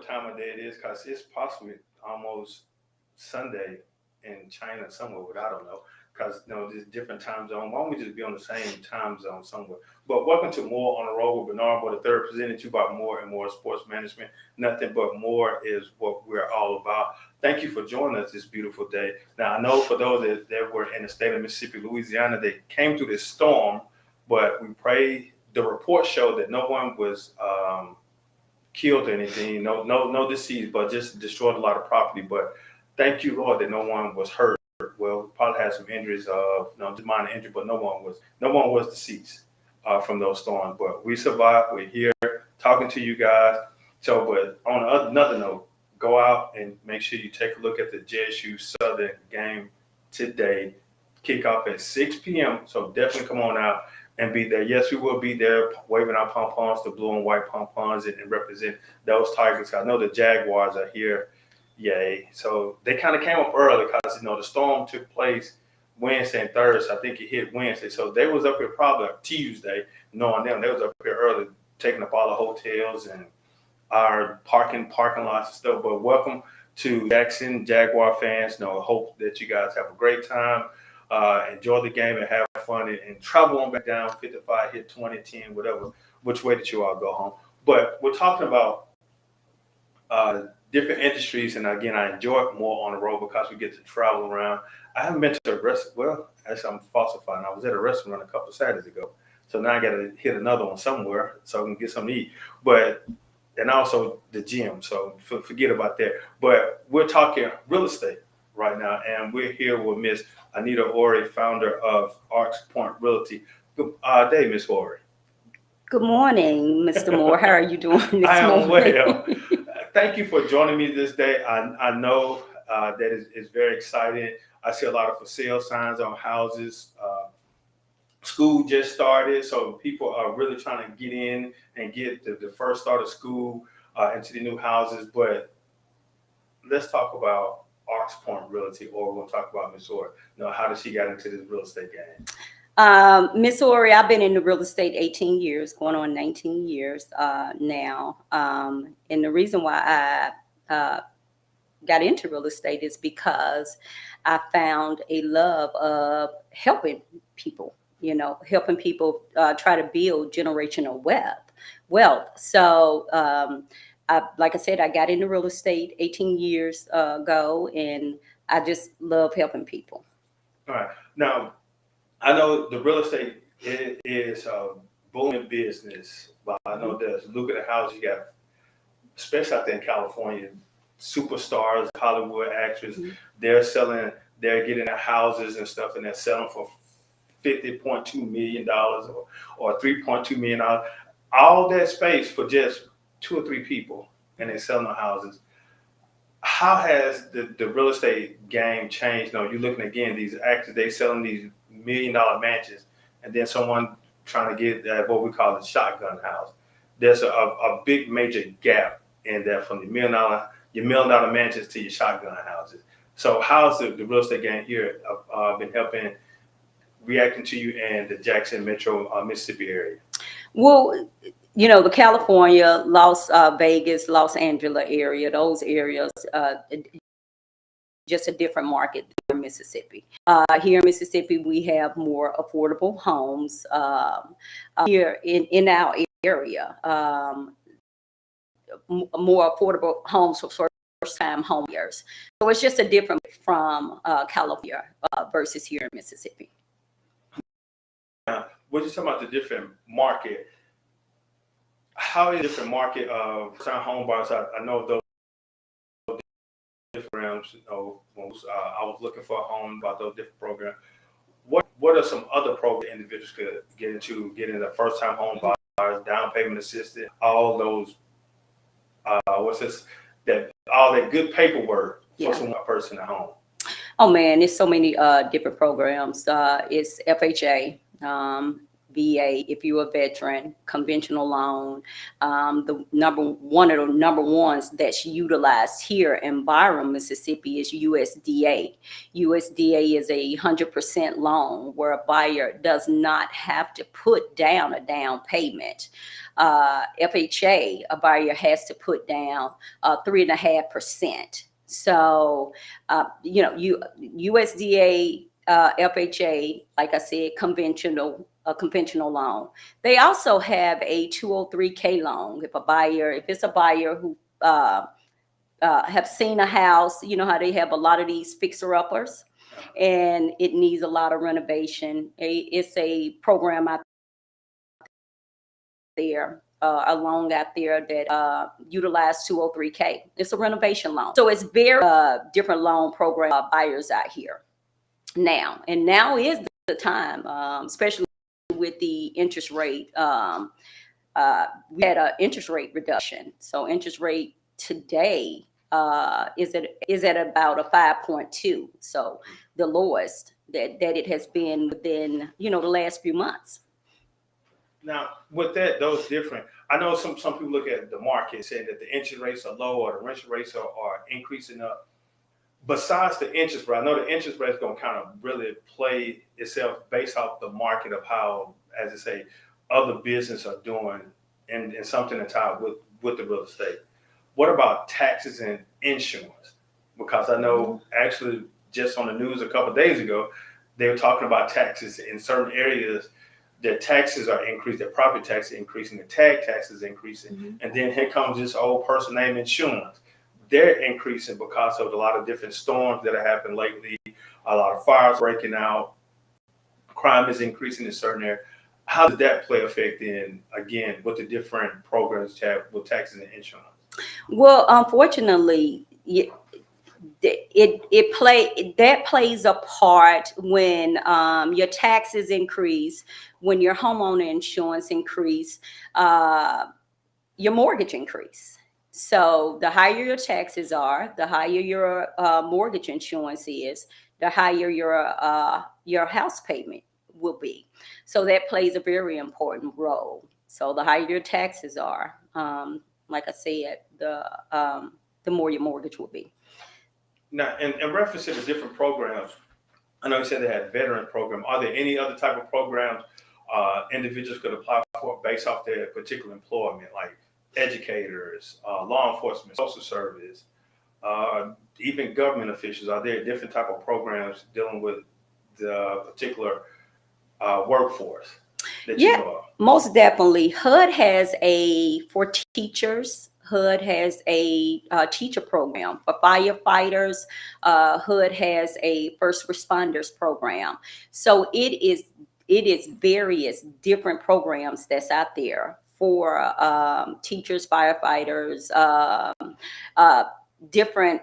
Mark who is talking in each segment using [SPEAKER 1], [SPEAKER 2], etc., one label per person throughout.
[SPEAKER 1] what time of day it is because it's possibly almost Sunday in China somewhere, but I don't know because there's different time zone. Why don't we just be on the same time zone somewhere? But welcome to More on the Road with Bernard Moore the Third, presented to you by More and More Sports Management. Nothing but more is what we're all about. Thank you for joining us this beautiful day. Now I know for those that were in the state of Mississippi, Louisiana, they came through this storm, but we pray. The report showed that no one was killed or anything, no deceased, but just destroyed a lot of property. But thank you, Lord, that no one was hurt. Well, we probably had some injuries of just minor injury, but no one was deceased from those storms. But we survived. We're here talking to you guys. So, but on another note, go out and make sure you take a look at the JSU Southern game today. Kickoff at 6 p.m. So definitely come on out and be there. Yes, we will be there waving our pom-poms, the blue and white pom-poms, and represent those Tigers. I know the Jaguars are here. Yay. So they kind of came up early because, the storm took place Wednesday and Thursday. I think it hit Wednesday. So they was up here probably Tuesday, knowing them. They was up here early, taking up all the hotels and our parking lots and stuff. But welcome to Jackson, Jaguar fans. Hope that you guys have a great time. Enjoy the game and have fun and travel on back down 55, hit 20, 10, whatever, which way that you all go home. But we're talking about different industries. And again, I enjoy it more on the road because we get to travel around. I haven't been to a restaurant. Well, actually, I'm falsifying. I was at a restaurant a couple of Saturdays ago. So now I got to hit another one somewhere so I can get something to eat. And also the gym. So forget about that. But we're talking real estate right now. And we're here with Miss Anita Orey, founder of ArX Point Realty. Good day, Miss Orey.
[SPEAKER 2] Good morning, Mr. Moore. How are you doing this morning?
[SPEAKER 1] I am well. Thank you for joining me this day. I know that it's very exciting. I see a lot of for sale signs on houses. School just started, so people are really trying to get in and get the first start of school into the new houses. But let's talk about ArX Point Realty, or we're going to talk about Miss Orey. How did she get into this real estate game?
[SPEAKER 2] Miss Orey, I've been in the real estate 18 years, going on 19 years now. And the reason why I got into real estate is because I found a love of helping people, helping people try to build generational wealth. So, like I said, I got into real estate 18 years ago, and I just love helping people.
[SPEAKER 1] All right. Now, I know the real estate is a booming business, but I know there's look at the house you got, especially out there in California, superstars, Hollywood actors. Mm-hmm. They're getting their houses and stuff, and they're selling for $50.2 million or $3.2 million. All that space for just 2 or 3 people, and they're selling their houses. How has the real estate game changed? You're looking again, these actors, they selling these $1 million mansions, and then someone trying to get what we call the shotgun house. There's a big major gap in that from your $1 million mansions to your shotgun houses. So how's the real estate game here been helping reacting to you and the Jackson Metro Mississippi area?
[SPEAKER 2] Well, the California, Las Vegas, Los Angeles area, those areas, just a different market than Mississippi. Here in Mississippi, we have more affordable homes here in our area, more affordable homes for first-time homebuyers. So it's just a different from California versus here in Mississippi.
[SPEAKER 1] When you talk about the different market, how is the different market of first-time home buyers? I know those different programs. When I was looking for a home, about those different programs. What are some other programs individuals could get into, getting the first-time home buyers, down payment assistance, all those all that good paperwork for some person at home?
[SPEAKER 2] Oh man, there's so many different programs. It's FHA. VA, if you're a veteran, conventional loan. The one of the number ones that's utilized here in Byram, Mississippi is USDA. USDA is 100% loan where a buyer does not have to put down a down payment. FHA, a buyer has to put down 3.5%. So, USDA, FHA, like I said, a conventional loan. They also have a 203K loan. If it's a buyer who have seen a house, you know how they have a lot of these fixer-uppers, and it needs a lot of renovation. It's a program out there, a loan out there that utilize 203K. It's a renovation loan. So it's very different loan program buyers out here now. And now is the time, especially with the interest rate. We had an interest rate reduction. So interest rate today is at about a 5.2. So the lowest that it has been within, the last few months.
[SPEAKER 1] Now, with that, those different. I know some people look at the market saying that the interest rates are low or the rental rates are increasing up. Besides the interest rate, I know the interest rate is going to kind of really play itself based off the market of how, as I say, other business are doing and something to tie with the real estate. What about taxes and insurance? Because I know actually just on the news a couple of days ago, they were talking about taxes in certain areas. Their taxes are increased, their property tax is increasing, the tag tax is increasing. And then here comes this old person named insurance. They're increasing because of a lot of different storms that have happened lately, a lot of fires breaking out, crime is increasing in certain areas. How does that play effect in, again, with the different programs you have with taxes and insurance?
[SPEAKER 2] Well, unfortunately, that plays a part when your taxes increase, when your homeowner insurance increase, your mortgage increase. So the higher your taxes are, the higher your mortgage insurance is, the higher your house payment will be. So that plays a very important role. So the higher your taxes are, like I said, the more your mortgage will be.
[SPEAKER 1] Now, in reference to the different programs, I know you said they had veteran program. Are there any other type of programs individuals could apply for based off their particular employment, like educators, law enforcement, social service, even government officials? Are there different type of programs dealing with the particular workforce that you know of?
[SPEAKER 2] Most definitely. HUD has for teachers. HUD has a teacher program for firefighters. HUD has a first responders program. So it is various different programs that's out there for teachers, firefighters, different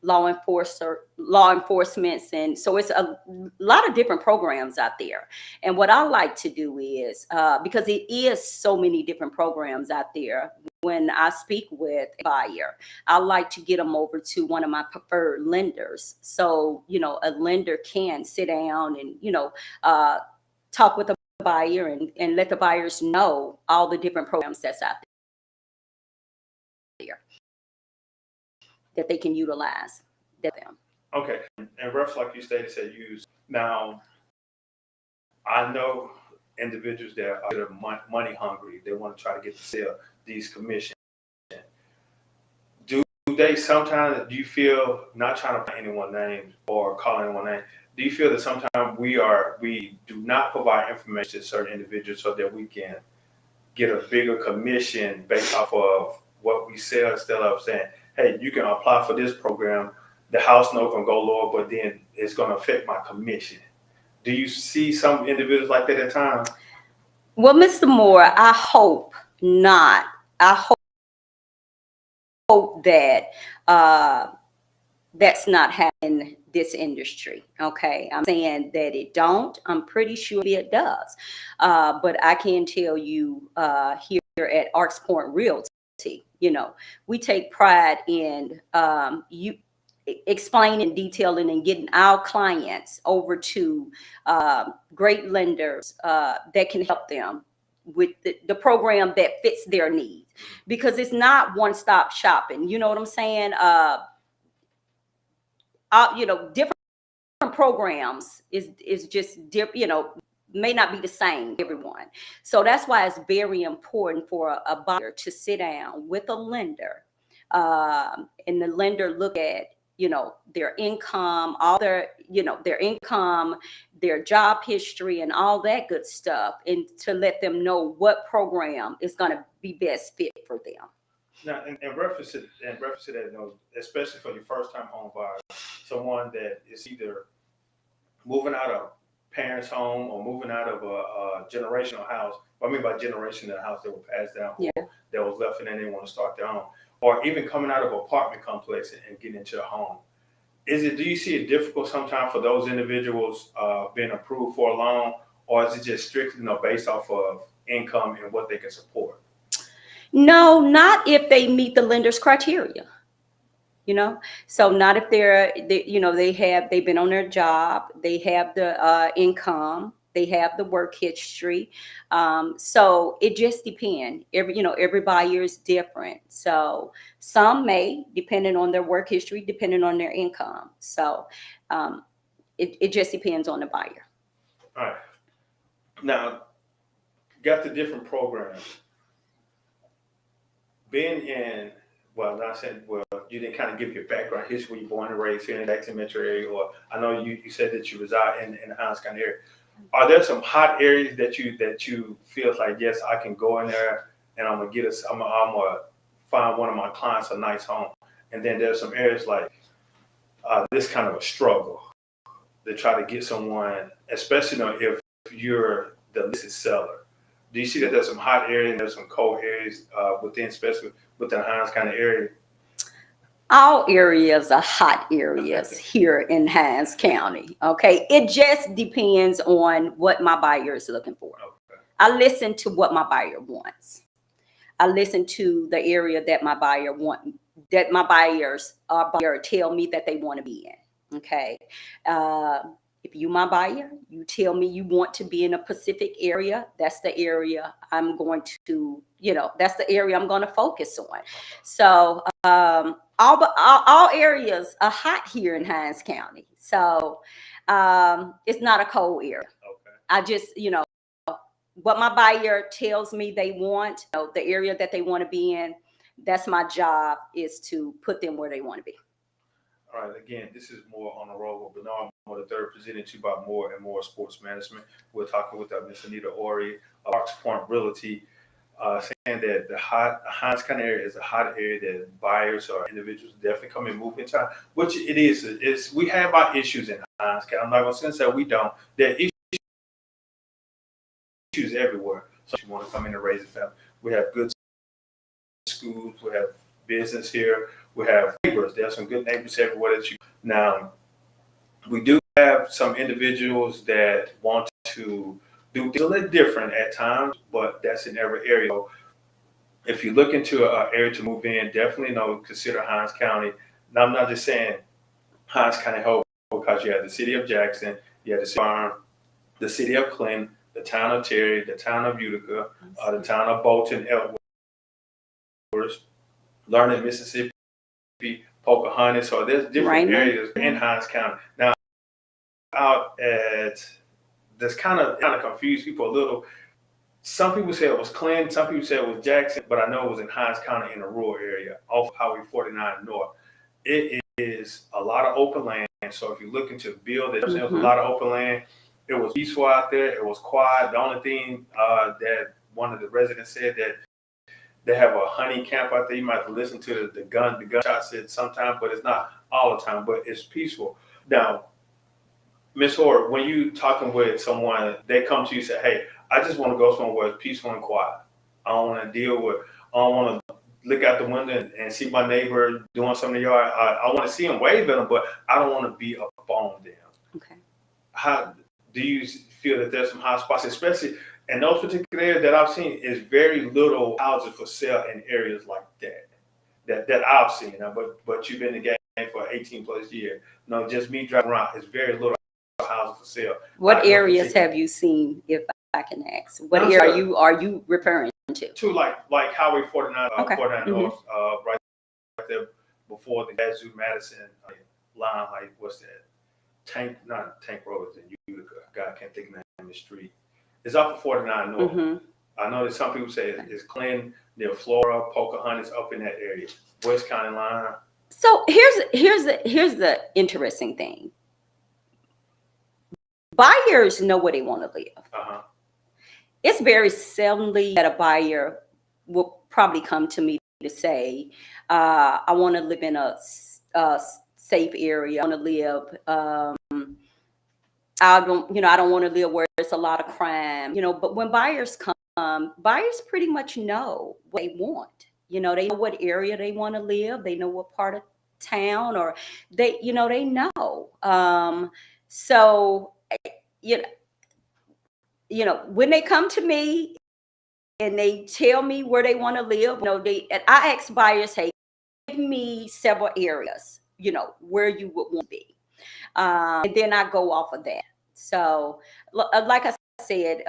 [SPEAKER 2] law enforcements, and so it's a lot of different programs out there. And what I like to do is because it is so many different programs out there, when I speak with a buyer, I like to get them over to one of my preferred lenders. So a lender can sit down and talk with the buyer and let the buyers know all the different programs that's out there that they can utilize.
[SPEAKER 1] Okay, and refs, like you stated, said use. Now, I know individuals that are money hungry. They want to try to get to sell these commissions. Do you feel, not trying to put anyone's name or call anyone's name, do you feel that sometimes we do not provide information to certain individuals so that we can get a bigger commission based off of what we sell, instead of saying, hey, you can apply for this program, the house note can go lower, but then it's going to affect my commission? Do you see some individuals like that at times?
[SPEAKER 2] Well, Mr. Moore, I hope not. I hope that that's not happening in this industry. Okay, I'm saying that it don't. I'm pretty sure it does. But I can tell you here at ArX Point Realty, we take pride in explaining, detailing, and getting our clients over to great lenders that can help them with the program that fits their needs, because it's not one-stop shopping. You know what I'm saying? Different programs is just different. May not be the same for everyone. So that's why it's very important for a buyer to sit down with a lender, and the lender look at their income, all their income, their job history, and all that good stuff, and to let them know what program is going to be best fit for them.
[SPEAKER 1] Now, in reference to that, especially for your first time home buyer, someone that is either moving out of parents' home or moving out of a generational house. What I mean by generation, the house that was passed down, that was left, and then they want to start their own, or even coming out of an apartment complex and getting into a home. Do you see it difficult sometimes for those individuals being approved for a loan, or is it just strictly based off of income and what they can support?
[SPEAKER 2] No, not if they meet the lender's criteria. So not if they've been on their job, they have the income, they have the work history. So it just depends. Every buyer is different. So some may, depending on their work history, depending on their income. So it just depends on the buyer.
[SPEAKER 1] All right. Now, got the different programs. Being in, well, not saying, well, you didn't kind of give your background history, where you're born and raised here in the Jackson metro area, or I know you said that you reside in the Hinds County area. Are there some hot areas that you feel like, yes, I can go in there and I'm gonna find one of my clients a nice home, and then there's some areas like this kind of a struggle to try to get someone, especially if you're the listed seller. Do you see that there's some hot areas and there's some cold areas especially within the Hinds County area?
[SPEAKER 2] All areas are hot areas here in Hinds County. Okay. It just depends on what my buyer is looking for.
[SPEAKER 1] Okay.
[SPEAKER 2] I listen to what my buyer wants. I listen to the area that my buyers tell me that they want to be in. Okay. If you my buyer, you tell me you want to be in a specific area, that's the area I'm going to, that's the area I'm going to focus on. So all areas are hot here in Hinds County. So it's not a cold area.
[SPEAKER 1] Okay.
[SPEAKER 2] I just, what my buyer tells me they want, the area that they want to be in, that's my job, is to put them where they want to be.
[SPEAKER 1] All right, again, this is more on the road with Bernard Moore III, presented to you by More and More Sports Management. We're talking with Miss Anita Orey of ArX Point Realty, saying that the Hinds County area is a hot area that buyers or individuals definitely come and move into, which it is. We have our issues in Hinds County. I'm not going to say that we don't. There are issues everywhere. So if you want to come in and raise a family, we have good schools, we have business here, we have neighbors. There are some good neighbors everywhere that you. Now, we do have some individuals that want to do things a little different at times, but that's in every area. So if you look into an area to move in, definitely consider Hinds County. Now, I'm not just saying Hinds County Hope, because you have the city of Jackson, you have the city of Farm, the city of Clinton, the town of Terry, the town of Utica, the town of Bolton, Elkworth, Learning, Mississippi, Pocahontas. So there's different areas in Hinds County. Now, out at this kind of confused people a little. Some people say it was Clinton, some people say it was Jackson, but I know it was in Hinds County in a rural area off Highway 49 North. It is a lot of open land. So if you're looking to build it, there was a lot of open land. It was peaceful out there. It was quiet. The only thing that one of the residents said, that they have a hunting camp out there. You might have to listen to the gunshots sometimes, but it's not all the time, but it's peaceful. Now, Ms. Hort, when you talking with someone, they come to you and say, hey, I just want to go somewhere where it's peaceful and quiet. I don't want to I don't want to look out the window and see my neighbor doing something in the yard. I want to see him wave at them, but I don't want to be up on them.
[SPEAKER 2] Okay.
[SPEAKER 1] How do you feel that there's some hot spots, especially in those particular areas that I've seen, is very little houses for sale in areas like that I've seen. But you've been in the game for 18 plus years. No, just me driving around. It's very little houses for sale.
[SPEAKER 2] What areas have you seen, if I can ask? What area are you referring to?
[SPEAKER 1] To like Highway 49,
[SPEAKER 2] Okay.
[SPEAKER 1] 49 North, right there before the Yazoo Madison line. Like what's that? Not Tank Road is in Utica. God, I can't think of the name of the street. It's up at 49 North. I know that some people say it's Clinton, near Flora, Pocahontas, up in that area, West County line.
[SPEAKER 2] So here's the interesting thing. Buyers know where they want to live. It's very seldomly that a buyer will probably come to me to say, I want to live in a safe area. I want to live. I don't want to live where there's a lot of crime. But when buyers come, buyers pretty much know what they want. They know what area they want to live. They know what part of town, or they know. So when they come to me and they tell me where they want to live, I ask buyers, hey, give me several areas, where you would want to be. And then I go off of that. So like I said,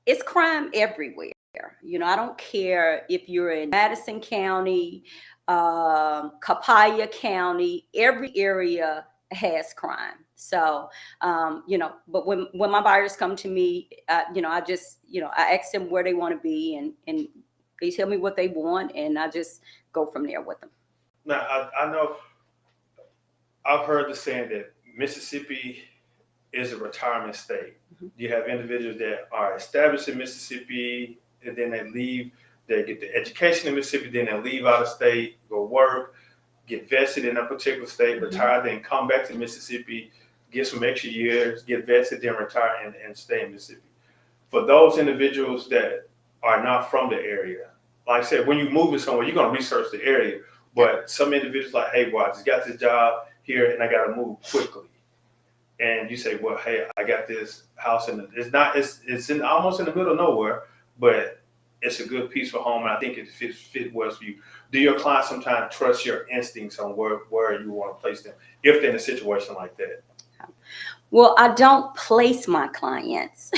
[SPEAKER 2] it's crime everywhere. I don't care if you're in Madison County, Capaya County, every area has crime. So, but when my buyers come to me, I just, I ask them where they want to be, and they tell me what they want, and I just go from there with them.
[SPEAKER 1] Now, I know I've heard the saying that Mississippi is a retirement state. You have individuals that are established in Mississippi, and then they leave, they get the education in Mississippi, then they leave out of state, go work, get vested in a particular state, retire, then come back to Mississippi, get some extra years, get vested, then retire and stay in Mississippi. For those individuals that are not from the area, like I said, when you're moving somewhere, you're going to research the area. But some individuals like, hey, well, I just got this job here and I got to move quickly. And you say, well, hey, I got this house it's in almost in the middle of nowhere, but it's a good peaceful home, and I think it fits well for you. Do your clients sometimes trust your instincts on where you want to place them if they're in a situation like that?
[SPEAKER 2] Well, I don't place my clients.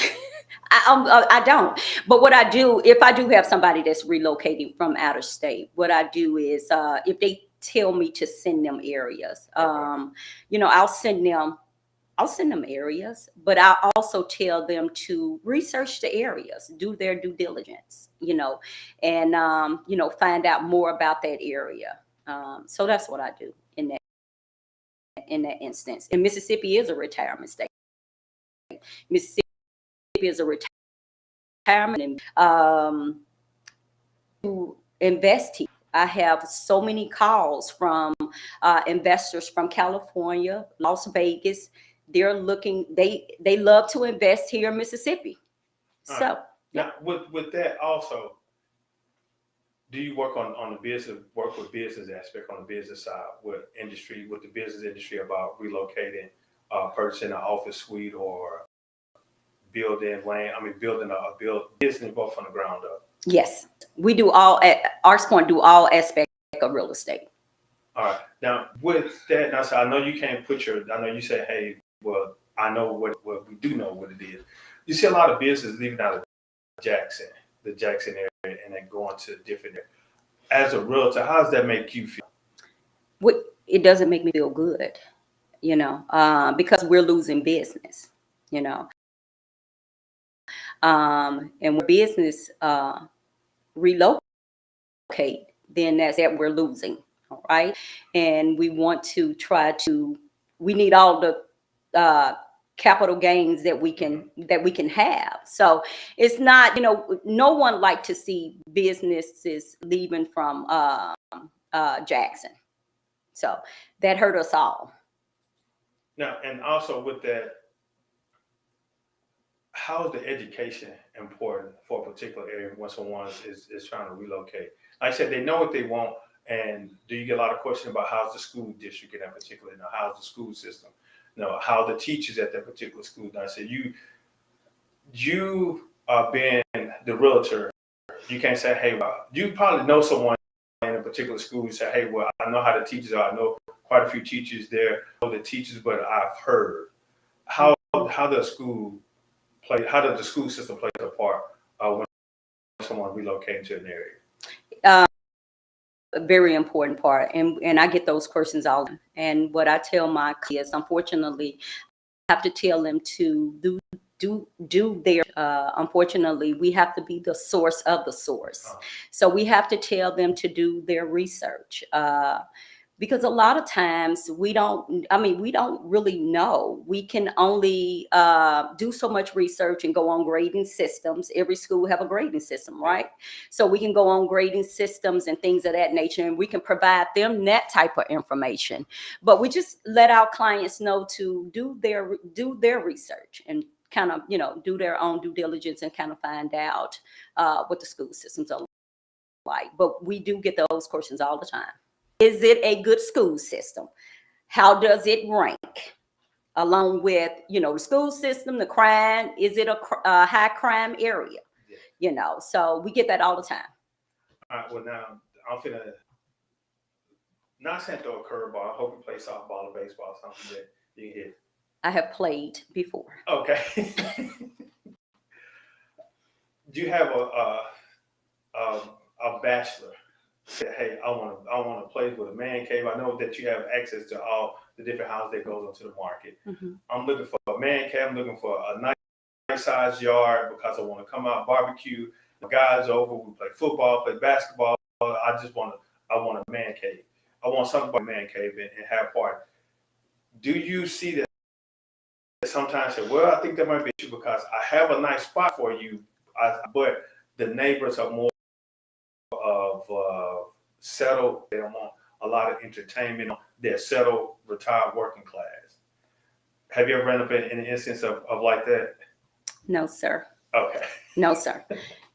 [SPEAKER 2] I don't. But what I do, if I do have somebody that's relocating from out of state, what I do is if they tell me to send them areas, I'll send them areas, but I'll also tell them to research the areas, do their due diligence, and, find out more about that area. So that's what I do in that instance. And Mississippi is a retirement state. Mississippi is a retirement to invest here. I have so many calls from investors from California, Las Vegas. They're looking, they love to invest here in Mississippi. So
[SPEAKER 1] now with that also, do you work on the business, work with business aspect on the business side with the business industry about relocating, purchasing an office suite or building business both from the ground up?
[SPEAKER 2] Yes, we do all at ArX Point, do all aspects of real estate.
[SPEAKER 1] All right. Now with that, now so I know you can't I know you say, hey, well, I know what we do know what it is. You see a lot of business leaving out of the Jackson area, and then going to different areas. As a realtor, how does that make you feel?
[SPEAKER 2] It doesn't make me feel good, because we're losing business, and when business relocate, then that's that we're losing, all right? And we want to we need all the capital gains that we can have. So it's not, no one like to see businesses leaving from Jackson. So that hurt us all.
[SPEAKER 1] Now, and also with that, how is the education important for a particular area when someone is trying to relocate? Like I said, they know what they want, and do you get a lot of questions about how's the school district in that particular, how's the school system, how the teachers at that particular school? I said, you being the realtor, you can't say, hey, well, you probably know someone in a particular school, you say, hey, well, I know how the teachers are. I know quite a few teachers there. I know the teachers, but I've heard. How does how does the school system play a part when someone relocating to an area?
[SPEAKER 2] A very important part, and I get those questions all. And what I tell my kids, unfortunately, I have to tell them to do their. Unfortunately, we have to be the source of the source, so we have to tell them to do their research. Because a lot of times we don't really know. We can only do so much research and go on grading systems. Every school have a grading system, right? So we can go on grading systems and things of that nature, and we can provide them that type of information. But we just let our clients know to do their research and kind of, do their own due diligence and kind of find out what the school systems are like. But we do get those questions all the time. Is it a good school system? How does it rank? Along with, the school system, the crime, is it a high crime area? So we get that all the time.
[SPEAKER 1] All right, well, now I'm finna, not saying throw a curveball. I hope you play softball or baseball, something that you can hit.
[SPEAKER 2] I have played before.
[SPEAKER 1] Okay. Do you have a bachelor? Say, hey, I want to play with a man cave. I know that you have access to all the different houses that goes onto the market.
[SPEAKER 2] Mm-hmm.
[SPEAKER 1] I'm looking for a man cave. I'm looking for a nice size yard because I want to come out barbecue. The guys over, we play football, play basketball. I want a man cave. I want something about a man cave and have party. Do you see that sometimes say, well, I think that might be an issue because I have a nice spot for you, but the neighbors are more of settled. They don't want a lot of entertainment. They're settled, retired, working class. Have you ever run up in an instance of like that?
[SPEAKER 2] No, sir.
[SPEAKER 1] Okay.
[SPEAKER 2] No, sir.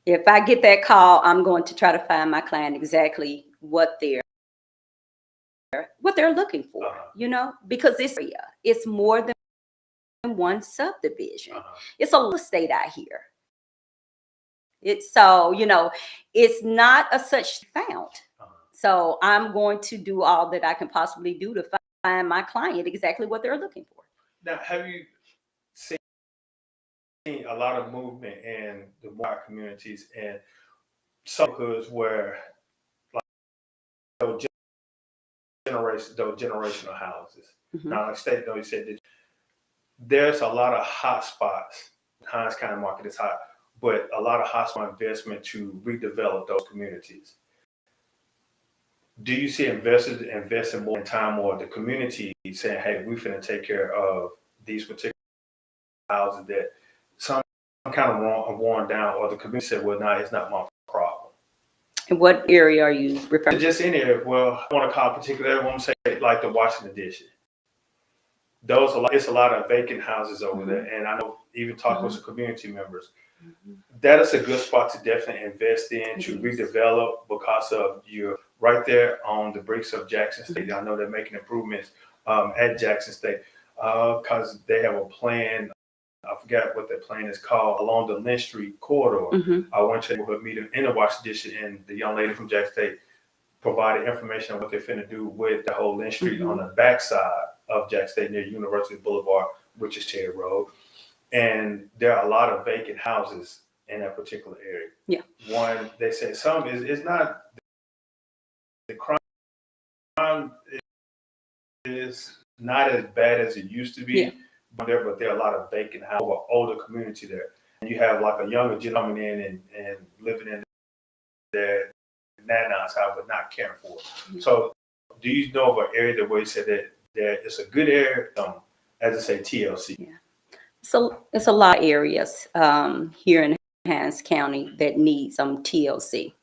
[SPEAKER 2] If I get that call, I'm going to try to find my client exactly what they're looking for. Because it's more than one subdivision. It's a little state out here. It's not a such found. So I'm going to do all that I can possibly do to find my client exactly what they're looking for.
[SPEAKER 1] Now, have you seen a lot of movement in the more communities and some hoods where those generational houses?
[SPEAKER 2] Mm-hmm.
[SPEAKER 1] Now, like State, though, you said that there's a lot of hot spots. Hines County market is hot, but a lot of hot spot investment to redevelop those communities. Do you see investors investing more time or the community saying, hey, we're finna take care of these particular houses that some kind of worn down, or the community said, well, no, it's not my problem?
[SPEAKER 2] And what area are you referring to?
[SPEAKER 1] Just in there, well, I want to call a particular area, I want to say like the Washington District. It's a lot of vacant houses over there. And I know even talk with some community members. That is a good spot to definitely invest in, to redevelop, because of you're right there on the bricks of Jackson State. I know they're making improvements at Jackson State because they have a plan. I forgot what that plan is called, along the Lynch Street corridor. I went to a meeting in the Washington District, and the young lady from Jackson State provided information on what they're finna do with the whole Lynch Street on the backside of Jackson State near University Boulevard, which is Terry Road. And there are a lot of vacant houses in that particular area.
[SPEAKER 2] Yeah.
[SPEAKER 1] One, they say some is not the crime is not as bad as it used to be.
[SPEAKER 2] Yeah.
[SPEAKER 1] But there are a lot of vacant houses, older community there. And you have like a younger gentleman in and living in their nana's house, but not caring for it. So do you know of an area where you said that it's a good area, as I say, TLC?
[SPEAKER 2] Yeah. So it's a lot of areas here in Hines County that need some TLC.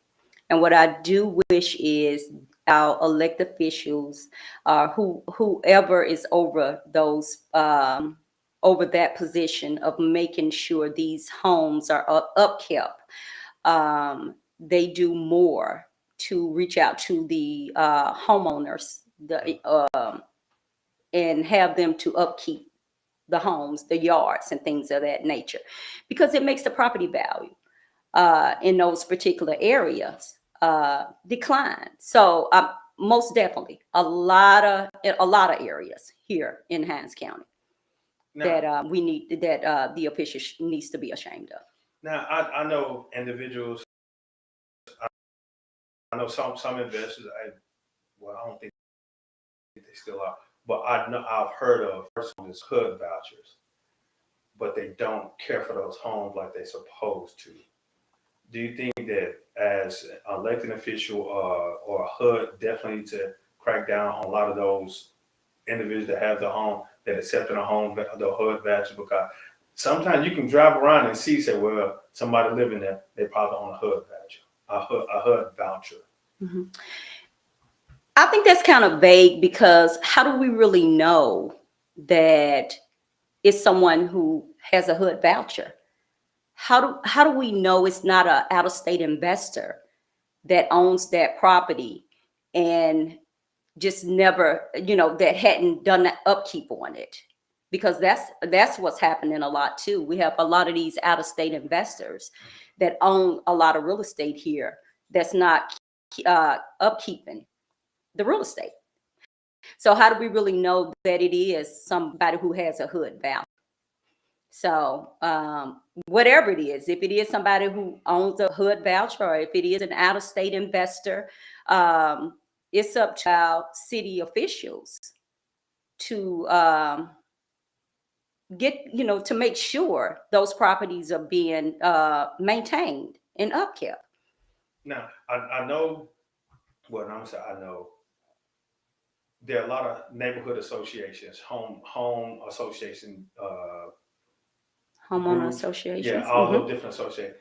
[SPEAKER 2] And what I do wish is our elected officials, whoever is over those, over that position of making sure these homes are upkept, they do more to reach out to the homeowners, and have them to upkeep the homes, the yards, and things of that nature, because it makes the property value in those particular areas decline. So most definitely a lot of areas here in Hinds County
[SPEAKER 1] Now,
[SPEAKER 2] that we need that the official needs to be ashamed of.
[SPEAKER 1] now I know individuals. I know some investors. Well, I don't think they still are, but I know I've heard of person's HUD vouchers, but they don't care for those homes like they're supposed to. Do you think that as an elected official or a HUD definitely need to crack down on a lot of those individuals that have the home that accepting a home the HUD voucher? Because sometimes you can drive around and see say, well, somebody living there, they probably own a HUD voucher, a HUD voucher.
[SPEAKER 2] Mm-hmm. I think that's kind of vague because how do we really know that it's someone who has a HUD voucher? How do we know it's not an out-of-state investor that owns that property and just never, that hadn't done the upkeep on it? Because that's what's happening a lot too. We have a lot of these out-of-state investors that own a lot of real estate here that's not upkeeping the real estate. So how do we really know that it is somebody who has a HUD voucher? So whatever it is, if it is somebody who owns a HUD voucher, or if it is an out-of-state investor, it's up to our city officials to to make sure those properties are being maintained and upkept.
[SPEAKER 1] Now, I know, well, I'm saying I know there are a lot of neighborhood associations, home association,
[SPEAKER 2] Homeowner
[SPEAKER 1] groups,
[SPEAKER 2] associations.
[SPEAKER 1] yeah, all those different associations.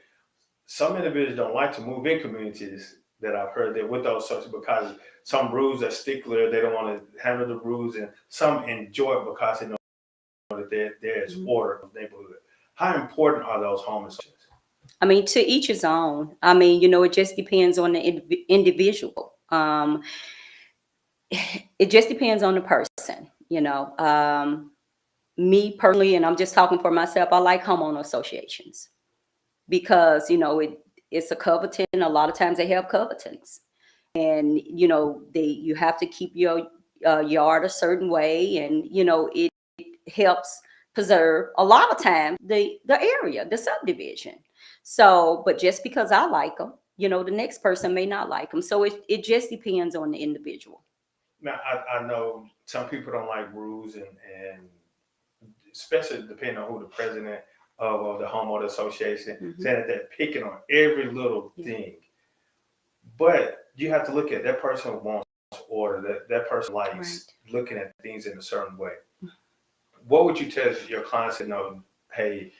[SPEAKER 1] Some individuals don't like to move in communities that I've heard that with those associations because some rules are stickler, they don't want to handle the rules, and some enjoy it because they know that there's order in the neighborhood. How important are those home associations?
[SPEAKER 2] I mean, to each his own. I mean, it just depends on the individual. It just depends on the person, Me personally, and I'm just talking for myself, I like homeowner associations because, it's a covenant. A lot of times they have covenants, and, you have to keep your yard a certain way, and, it helps preserve a lot of times the area, the subdivision. So, but just because I like them, the next person may not like them. So it just depends on the individual.
[SPEAKER 1] Now, I know some people don't like rules, and especially depending on who the president of the homeowner association, saying that they're picking on every little thing. But you have to look at that person wants order, that person likes looking at things in a certain way. What would you tell your clients to know? Hey,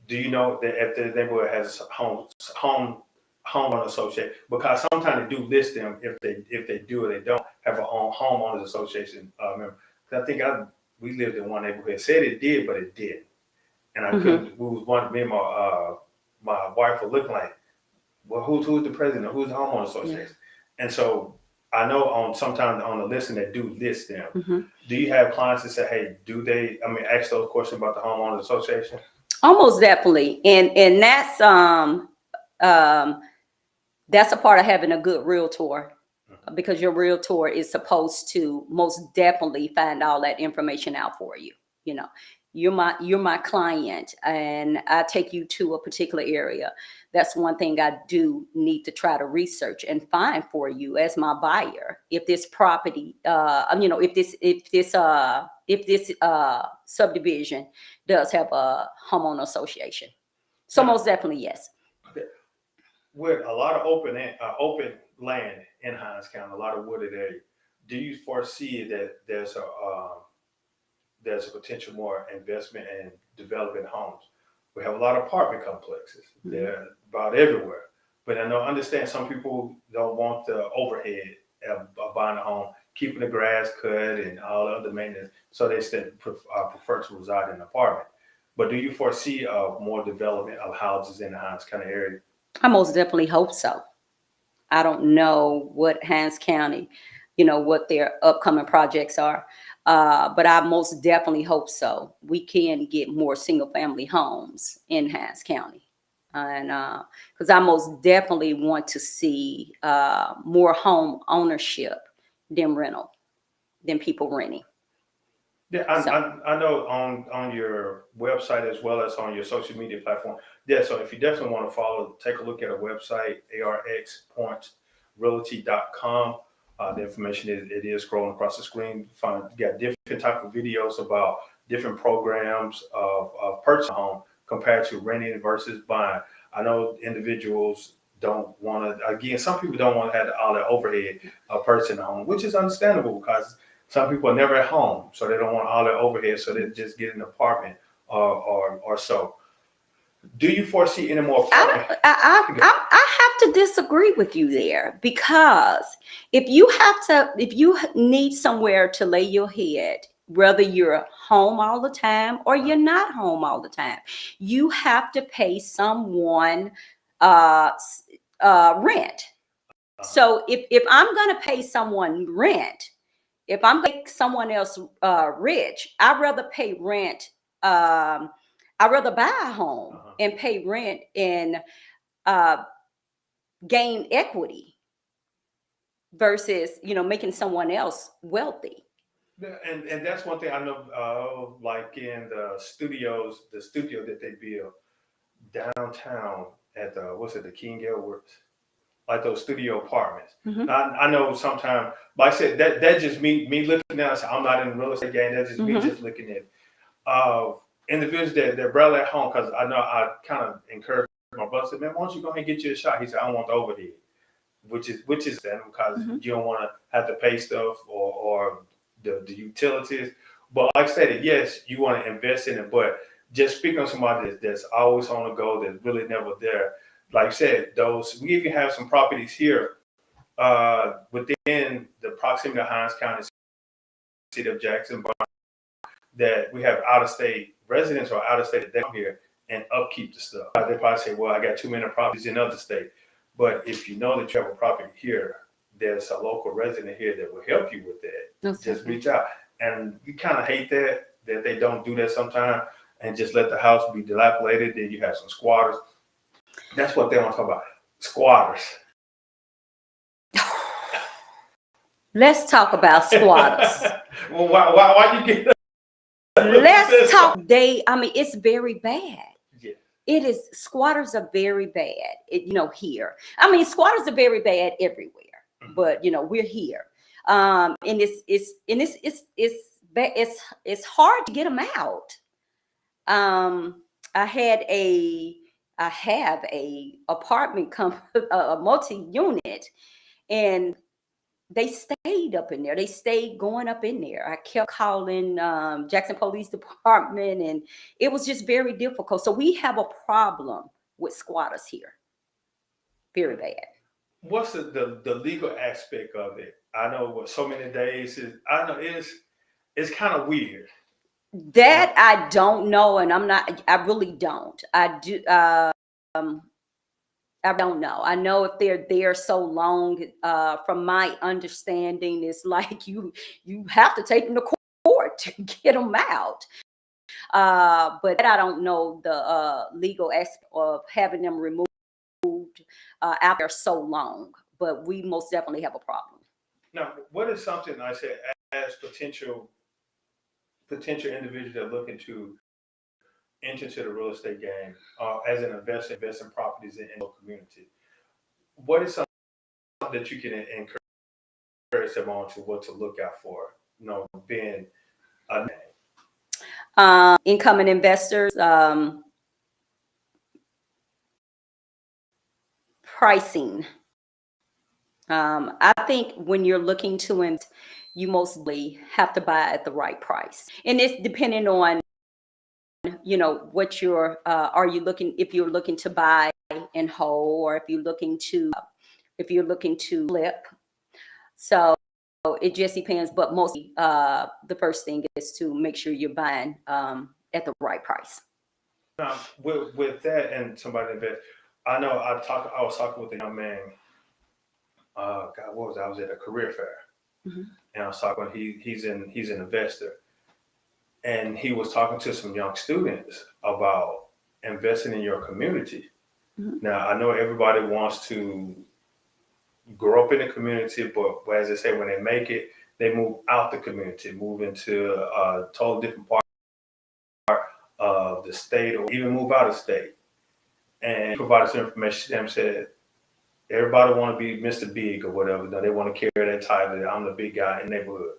[SPEAKER 1] do you know that if the neighborhood has a homeowner association? Because sometimes they do list them if they do or they don't have a homeowners association member. Because I think we lived in one neighborhood, said it did, but it didn't, and I couldn't. We was one. Me and my wife were looking like, well, who's the president? Who's the homeowner association? And so I know sometimes on the listing they do list them. Do you have clients that say, hey, do they? I mean, ask those questions about the homeowners association?
[SPEAKER 2] Almost definitely, and that's a part of having a good realtor, because your realtor is supposed to most definitely find all that information out for you. You're my client, and I take you to a particular area. That's one thing I do need to try to research and find for you as my buyer. If this property, if this subdivision does have a homeowner association. So most definitely, yes.
[SPEAKER 1] Okay. With a lot of open land in Hinds County, a lot of wooded area, do you foresee that there's a potential more investment in developing homes? We have a lot of apartment complexes. They're about everywhere. But I understand some people don't want the overhead of buying a home, keeping the grass cut and all the other maintenance, so they prefer to reside in an apartment. But do you foresee more development of houses in the Hinds County area?
[SPEAKER 2] I most definitely hope so. I don't know what Hinds County, what their upcoming projects are, but I most definitely hope so. We can get more single family homes in Hinds County. And because I most definitely want to see more home ownership than rental, than people renting.
[SPEAKER 1] Yeah,
[SPEAKER 2] So
[SPEAKER 1] I know on your website as well as on your social media platform. Yeah, so if you definitely want to follow, take a look at our website, arxpointrealty.com. The information it is scrolling across the screen. You got different type of videos about different programs of purchasing a home compared to renting versus buying. I know individuals don't want to. Again, some people don't want to have all the overhead of purchasing a home, which is understandable because some people are never at home, so they don't want all their overhead, so they just get an apartment or so. Do you foresee any more apartment?
[SPEAKER 2] I have to disagree with you there, because if you need somewhere to lay your head, whether you're home all the time or you're not home all the time, you have to pay someone uh, rent. So if I'm going to pay someone rent, if I'm going to make someone else rich, I'd rather pay rent. I'd rather buy a home and pay rent and uh, gain equity versus making someone else wealthy.
[SPEAKER 1] Yeah, and that's one thing I know. Like in the studio that they build downtown at the what's it, the King Edwards, like those studio apartments.
[SPEAKER 2] Mm-hmm.
[SPEAKER 1] I know sometimes, like I said, that just me looking at. I'm not in the real estate game. That's just me
[SPEAKER 2] Mm-hmm.
[SPEAKER 1] just looking at individuals that rarely at home, because I know I kind of encourage my brother. Said, man, why don't you go ahead and get you a shot? He said, I don't want the overhead, which is then because
[SPEAKER 2] Mm-hmm.
[SPEAKER 1] you don't want to have to pay stuff or the utilities. But like I said, yes, you want to invest in it, but just speaking on somebody that's always on the go, that's really never there. Like I said, we even have some properties here within the proximity of Hines County, city of Jackson, that we have out of state residents or out of state that come here and upkeep the stuff. They probably say, well, I got too many properties in other state. But if you know that you have a property here, there's a local resident here that will help you with that.
[SPEAKER 2] Okay.
[SPEAKER 1] Just reach out. And we kind of hate that they don't do that sometimes and just let the house be dilapidated. Then you have some squatters. That's what they want to talk about. Squatters.
[SPEAKER 2] Let's talk about squatters.
[SPEAKER 1] Well, why you get
[SPEAKER 2] Let's talk. It's very bad.
[SPEAKER 1] Yeah.
[SPEAKER 2] It is. Squatters are very bad. Here. Squatters are very bad everywhere, but we're here. And it's hard to get them out. I have a apartment a multi-unit, and they stayed up in there. They stayed going up in there. I kept calling Jackson Police Department, and it was just very difficult. So we have a problem with squatters here. Very bad.
[SPEAKER 1] What's the legal aspect of it? I know what so many days is. I know it's kind of weird.
[SPEAKER 2] That I don't know, and I really don't. I do. I don't know. I know if they're there so long, from my understanding, it's like you have to take them to court to get them out. But I don't know the legal aspect of having them removed out there so long. But we most definitely have a problem.
[SPEAKER 1] Now, what is something I said as potential individuals that are looking to enter into the real estate game as an investor, invest in properties in the community? What is something that you can encourage them on to what to look out for? Being a
[SPEAKER 2] Incoming investors, pricing. I think when you're looking to invest, you mostly have to buy at the right price, and it's depending on what are you looking, if you're looking to buy in whole, or if you're looking to flip. So it just depends, but mostly the first thing is to make sure you're buying at the right price.
[SPEAKER 1] now with that and somebody invest. I know I was talking with a young man. God, what was I was at a career fair,
[SPEAKER 2] Mm-hmm.
[SPEAKER 1] and I was talking. He's an investor, and he was talking to some young students about investing in your community.
[SPEAKER 2] Mhm.
[SPEAKER 1] Now, I know everybody wants to grow up in the community, but as they say, when they make it, they move out the community, move into a totally different part of the state, or even move out of state. And provided some information to them, said everybody want to be Mr. Big or whatever. No, they want to carry that title that I'm the big guy in the neighborhood.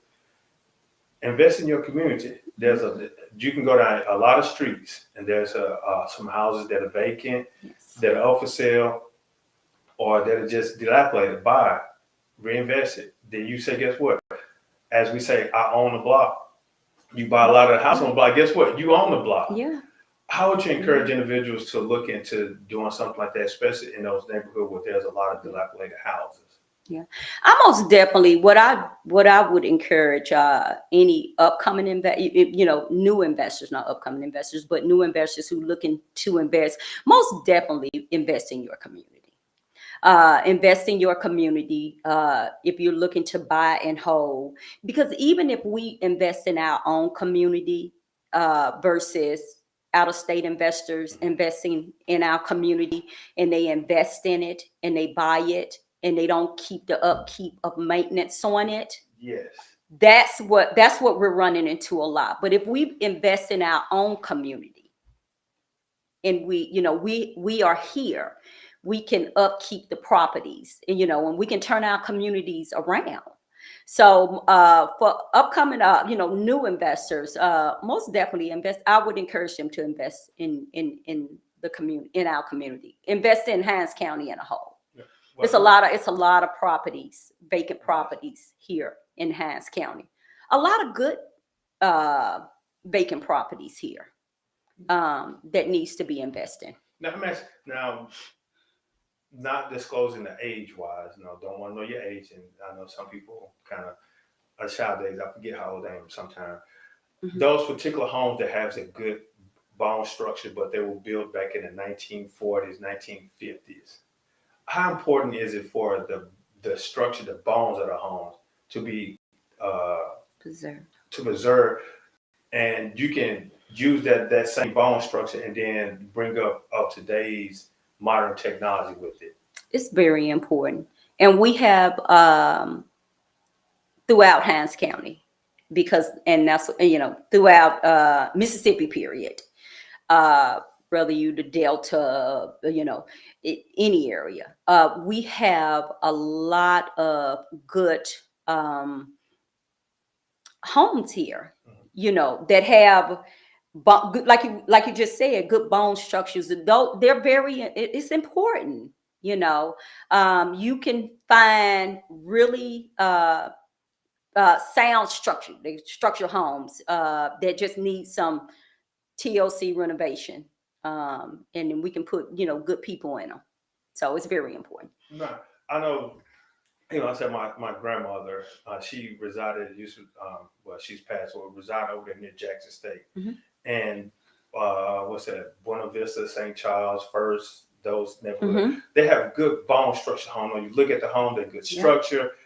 [SPEAKER 1] Invest in your community. You can go down a lot of streets, and there's some houses that are vacant,
[SPEAKER 2] Yes.
[SPEAKER 1] that are up for sale, or that are just dilapidated. Buy, reinvest it. Then you say, guess what? As we say, I own the block. You buy a lot of the house on the block. Guess what? You own the block.
[SPEAKER 2] Yeah.
[SPEAKER 1] How would you encourage individuals to look into doing something like that, especially in those neighborhoods where there's a lot of dilapidated houses?
[SPEAKER 2] Yeah, I most definitely what I would encourage any upcoming new investors, not upcoming investors, but new investors who looking to invest, most definitely invest in your community. Invest in your community if you're looking to buy and hold, because even if we invest in our own community versus out of state investors investing in our community, and they invest in it and they buy it and they don't keep the upkeep of maintenance on it,
[SPEAKER 1] Yes.
[SPEAKER 2] that's what we're running into a lot. But if we invest in our own community and we are here, we can upkeep the properties, and we can turn our communities around. So for upcoming new investors, most definitely invest. I would encourage them to invest in the community, in our community. Invest in Hinds County in a whole.
[SPEAKER 1] Yeah.
[SPEAKER 2] It's a lot of properties, vacant properties here in Hinds County. A lot of good vacant properties here that needs to be invested in.
[SPEAKER 1] Now, not disclosing the age wise, don't want to know your age. And I know some people kind of are shy days. I forget how old I am sometimes.
[SPEAKER 2] Mhm.
[SPEAKER 1] Those particular homes that has a good bone structure, but they were built back in the 1940s, 1950s. How important is it for the structure, the bones of the homes to be
[SPEAKER 2] Preserved.
[SPEAKER 1] to preserve, and you can use that same bone structure and then bring up today's modern technology with it?
[SPEAKER 2] It's very important, and we have throughout Hinds County, and that's throughout Mississippi period. Uh, Whether you the Delta, any area, we have a lot of good um, homes here. That have like you just said, good bone structures. Though they're it's important. You can find really sound structure, they structural homes that just need some TLC renovation, and then we can put good people in them. So it's very important.
[SPEAKER 1] No, I know. I said my grandmother, she resided, well, she's passed, or resided over there near Jackson State.
[SPEAKER 2] Mhm.
[SPEAKER 1] And what's that, Buena Vista, St. Charles, First, those neighborhoods,
[SPEAKER 2] Mhm.
[SPEAKER 1] they have good bone structure home. When you look at the home, they're good
[SPEAKER 2] Yeah.
[SPEAKER 1] structure.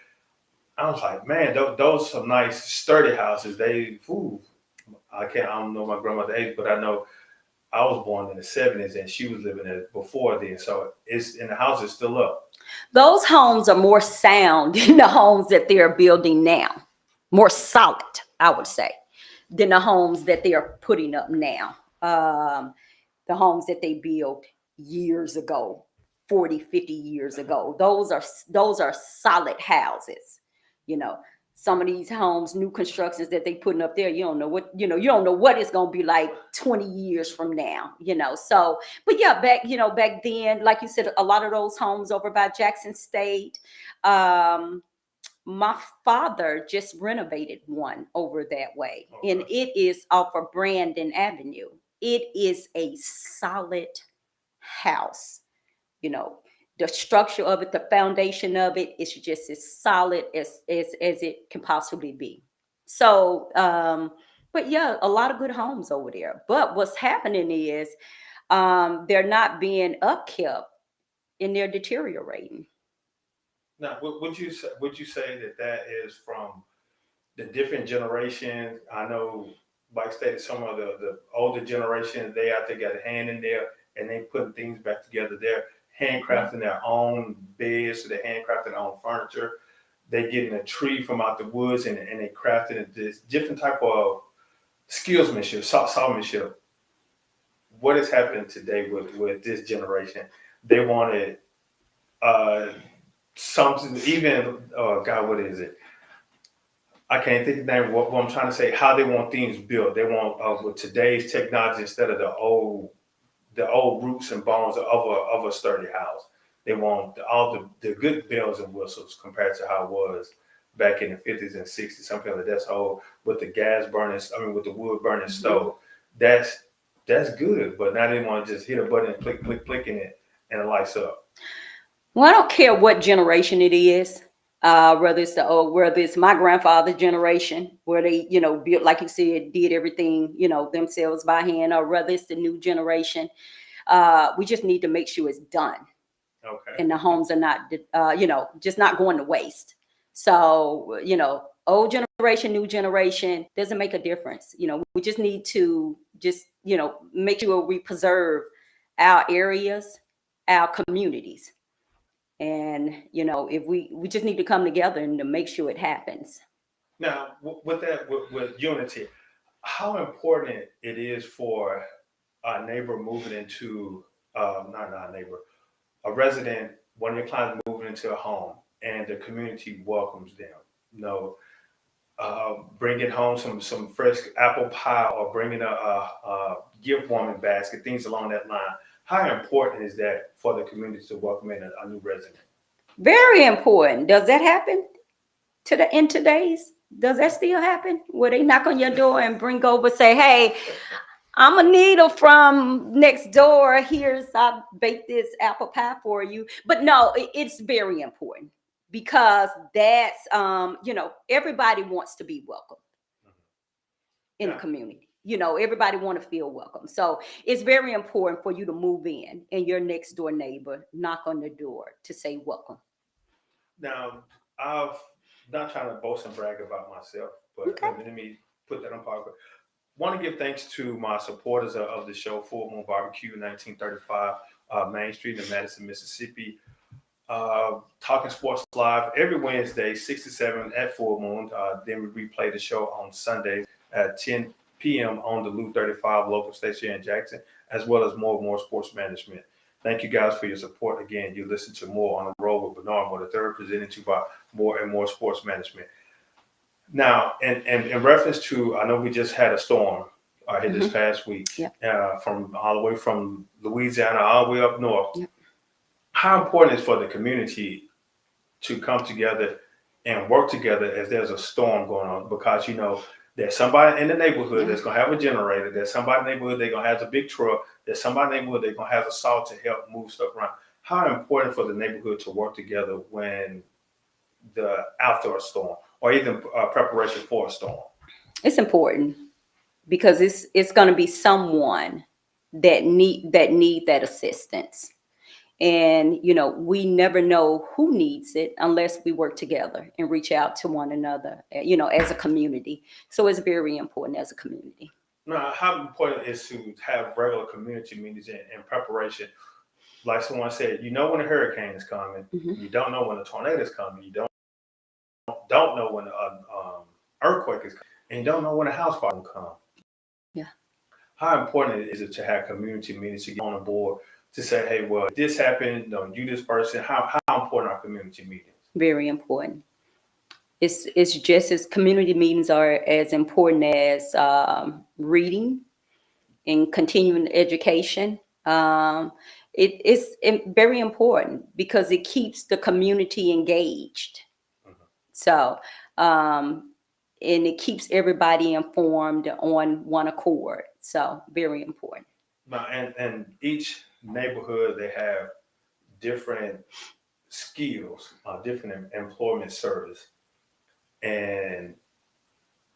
[SPEAKER 1] I was like, man, those some nice sturdy houses. I don't know my grandmother's age, but I know I was born in the 70s and she was living there before then. So the house is still up.
[SPEAKER 2] Those homes are more sound than the homes that they're building now. More solid, I would say, than the homes that they are putting up now. The homes that they built years ago, 40, 50 years ago. Those are solid houses. You know, some of these homes, new constructions that they putting up there, you don't know what it's gonna be like 20 years from now, So, but yeah, back then, like you said, a lot of those homes over by Jackson State. My father just renovated one over that way, and it is off of Brandon Avenue. It is a solid house. You know, the structure of it, the foundation of it is just as solid as it can possibly be. So, but yeah, a lot of good homes over there. But what's happening is they're not being upkept and they're deteriorating.
[SPEAKER 1] Now, would you say that is from the different generations? I know, like stated, some of the older generation, they out there got a hand in there and they putting things back together. They're handcrafting their own beds, so they're handcrafting their own furniture. They getting a tree from out the woods and they crafting this different type of skillsmanship, sawmanship. What is happening today with this generation? They wanted something, even God, what is it? I can't think of the name. What I'm trying to say, how they want things built. They want with today's technology instead of the old roots and bones of a sturdy house. They want all the good bells and whistles compared to how it was back in the 50s and 60s. Something like that's old with the gas burning. I mean, with the wood burning stove. That's good. But now they want to just hit a button and click, click, click in it, and it lights up.
[SPEAKER 2] Well, I don't care what generation it is, whether it's my grandfather's generation where they, built, like you said, did everything, themselves by hand, or whether it's the new generation. We just need to make sure it's done.
[SPEAKER 1] Okay.
[SPEAKER 2] And the homes are not, just not going to waste. So, old generation, new generation doesn't make a difference. We just need to make sure we preserve our areas, our communities. And, if we just need to come together and to make sure it happens.
[SPEAKER 1] Now, with that, with unity, how important it is for a neighbor moving into, not a neighbor, a resident, one of your clients moving into a home and the community welcomes them. Bringing home some fresh apple pie or bringing a gift warming basket, things along that line. How important is that for the community to welcome in a new resident?
[SPEAKER 2] Very important. Does that happen in today's? Does that still happen? Where they knock on your door and bring over, say, "Hey, I'm Anita from next door. I baked this apple pie for you." But no, it's very important because that's, everybody wants to be welcome in the community. Everybody want to feel welcome. So it's very important for you to move in and your next door neighbor knock on the door to say welcome.
[SPEAKER 1] Now, I've not trying to boast and brag about myself, but
[SPEAKER 2] Okay.
[SPEAKER 1] let me put that on paper. Want to give thanks to my supporters of the show, Full Moon Barbecue, 1935 Main Street in Madison, Mississippi. Talking Sports Live every Wednesday, 6 to 7 at Full Moon. Then we replay the show on Sunday at 10 p.m. on the Loop 35 local station in Jackson, as well as more Sports Management. Thank you guys for your support. Again, you listen to More on the Road with Bernard Moore III, presented to you by More and More Sports Management. Now, in reference to, I know we just had a storm here this past week, from all the way from Louisiana all the way up north.
[SPEAKER 2] Yep.
[SPEAKER 1] How important is for the community to come together and work together as there's a storm going on? Because there's somebody in the neighborhood that's gonna have a generator. There's somebody in the neighborhood that's gonna have a big truck. There's somebody in the neighborhood that's gonna have a saw to help move stuff around. How important for the neighborhood to work together when after a storm or even preparation for a storm?
[SPEAKER 2] It's important because it's going to be someone that need that assistance. And, we never know who needs it unless we work together and reach out to one another, as a community. So it's very important as a community.
[SPEAKER 1] Now, how important is to have regular community meetings in preparation? Like someone said, when a hurricane is coming, you don't know when a tornado is coming, you don't know when an earthquake is coming, and you don't know when a house fire will come.
[SPEAKER 2] Yeah.
[SPEAKER 1] How important is it to have community meetings to get on the board to say, hey, well, this happened, you this person, how important are community meetings?
[SPEAKER 2] Very important. It's just as community meetings are as important as reading and continuing education. It's very important because it keeps the community engaged. So, and it keeps everybody informed on one accord. So very important.
[SPEAKER 1] Now, and each neighborhood, they have different skills, different employment service. And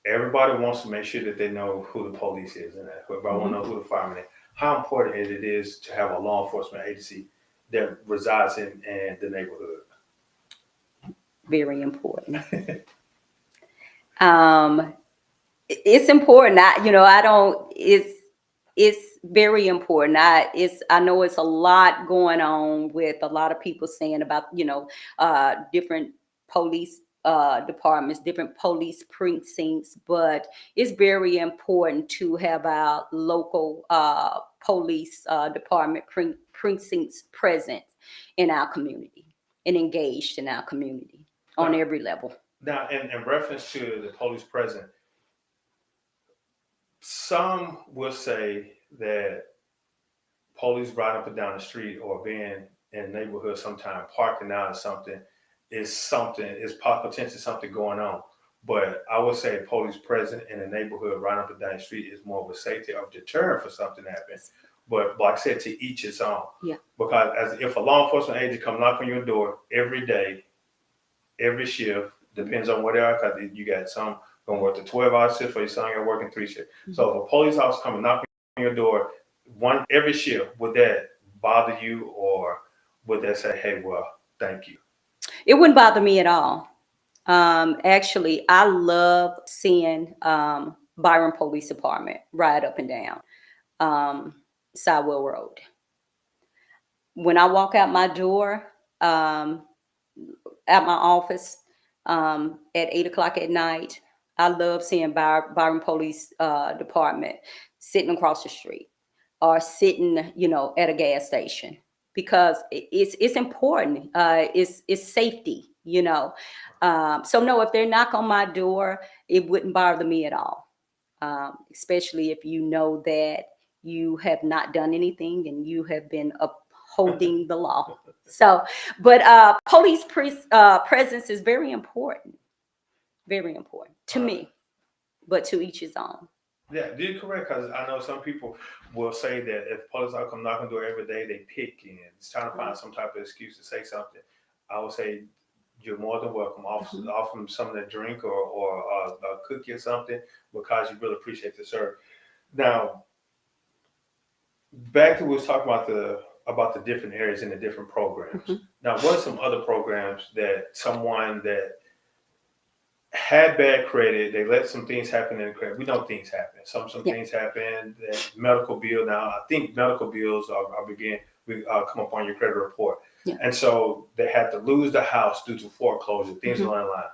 [SPEAKER 1] everybody wants to make sure that they know who the police is and everybody want to know who the fireman is. How important it is to have a law enforcement agency that resides in the neighborhood?
[SPEAKER 2] Very important. It's important. It's very important. I know it's a lot going on with a lot of people saying about, different police departments, different police precincts, but it's very important to have our local police department precincts present in our community and engaged in our community on every level.
[SPEAKER 1] Now, in reference to the police present, some will say that police riding up and down the street or being in the neighborhood sometime parking out or something is potentially something going on. But I would say police present in the neighborhood riding up and down the street is more of a safety or deterrent for something to happen. But like I said, to each its own.
[SPEAKER 2] Yeah.
[SPEAKER 1] Because if a law enforcement agent come knock on your door every day, every shift, depends on what they are, because you got some going to work the 12-hour shift for your son, you're working 3 shifts. Mm-hmm. So if a police officer come and knock on your door every shift, would that bother you, or would that say, hey, well, thank you?
[SPEAKER 2] It wouldn't bother me at all. Actually, I love seeing Byron Police Department ride up and down Sidewell Road. When I walk out my door, at my office at 8 o'clock at night, I love seeing Byron Police Department sitting across the street or sitting, at a gas station, because it's important. It's safety, So no, if they knock on my door, it wouldn't bother me at all, especially if you know that you have not done anything and you have been upholding the law. So, but police presence is very important to me, but to each his own.
[SPEAKER 1] Yeah, you're correct, because I know some people will say that if police are come knocking on the door every day, they pick and it's trying to find some type of excuse to say something. I would say you're more than welcome. Offer them something to drink or a cookie or something, because you really appreciate the service. Now, back to what we was talking about the different areas and the different programs. Mm-hmm. Now, what are some other programs that someone that had bad credit, they let some things happen in the credit? We know things happen. Some things happen. Medical bill. Now, I think medical bills come up on your credit report. Yeah. And so they had to lose the house due to foreclosure, things along the line.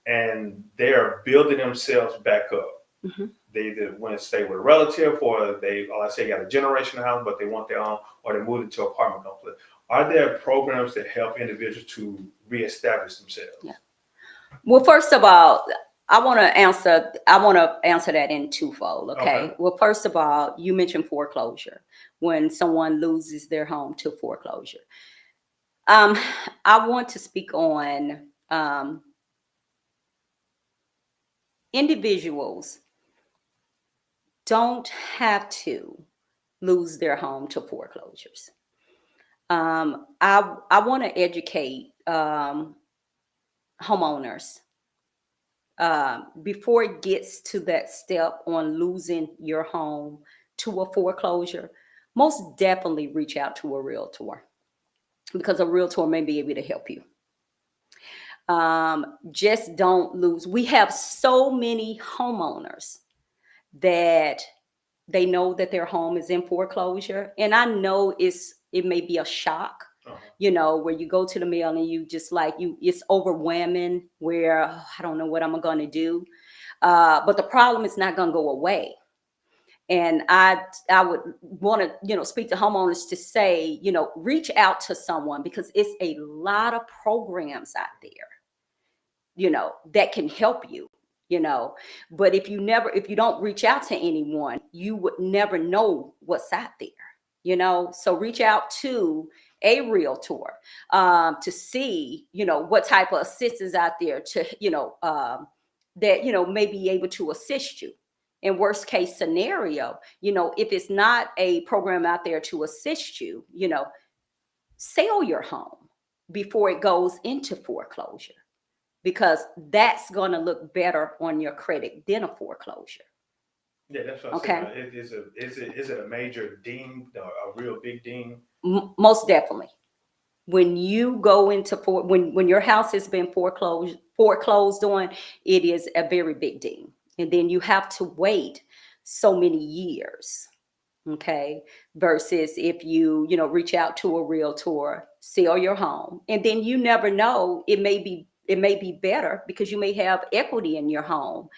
[SPEAKER 1] And they are building themselves back up. Mm-hmm. They either want to stay with a relative, or they, let's say, got a generational house, but they want their own, or they moved into an apartment complex. Are there programs that help individuals to reestablish themselves?
[SPEAKER 2] Yeah. Well, first of all, I want to answer that in twofold. Okay. Well, first of all, you mentioned foreclosure. When someone loses their home to foreclosure, I want to speak on individuals don't have to lose their home to foreclosures. I want to educate homeowners before it gets to that step on losing your home to a foreclosure. Most definitely reach out to a realtor, because a realtor may be able to help you. Just don't lose. We have so many homeowners that they know that their home is in foreclosure. And I know it may be a shock, where you go to the mail and you just it's overwhelming, where I don't know what I'm going to do. But the problem is not going to go away. And I would want to, speak to homeowners to say, reach out to someone, because it's a lot of programs out there, that can help you. But if you don't reach out to anyone, you would never know what's out there, so reach out to a realtor to see, what type of assistance out there to, that, may be able to assist you. In worst case scenario, if it's not a program out there to assist you, sell your home before it goes into foreclosure, because that's going to look better on your credit than a foreclosure.
[SPEAKER 1] Yeah, that's what I'm saying. Is it a major ding, a real big ding?
[SPEAKER 2] Most definitely. When you go into when your house has been foreclosed on, it is a very big ding, and then you have to wait so many years Okay, versus if reach out to a realtor, sell your home, and then you never know, it may be better because you may have equity in your home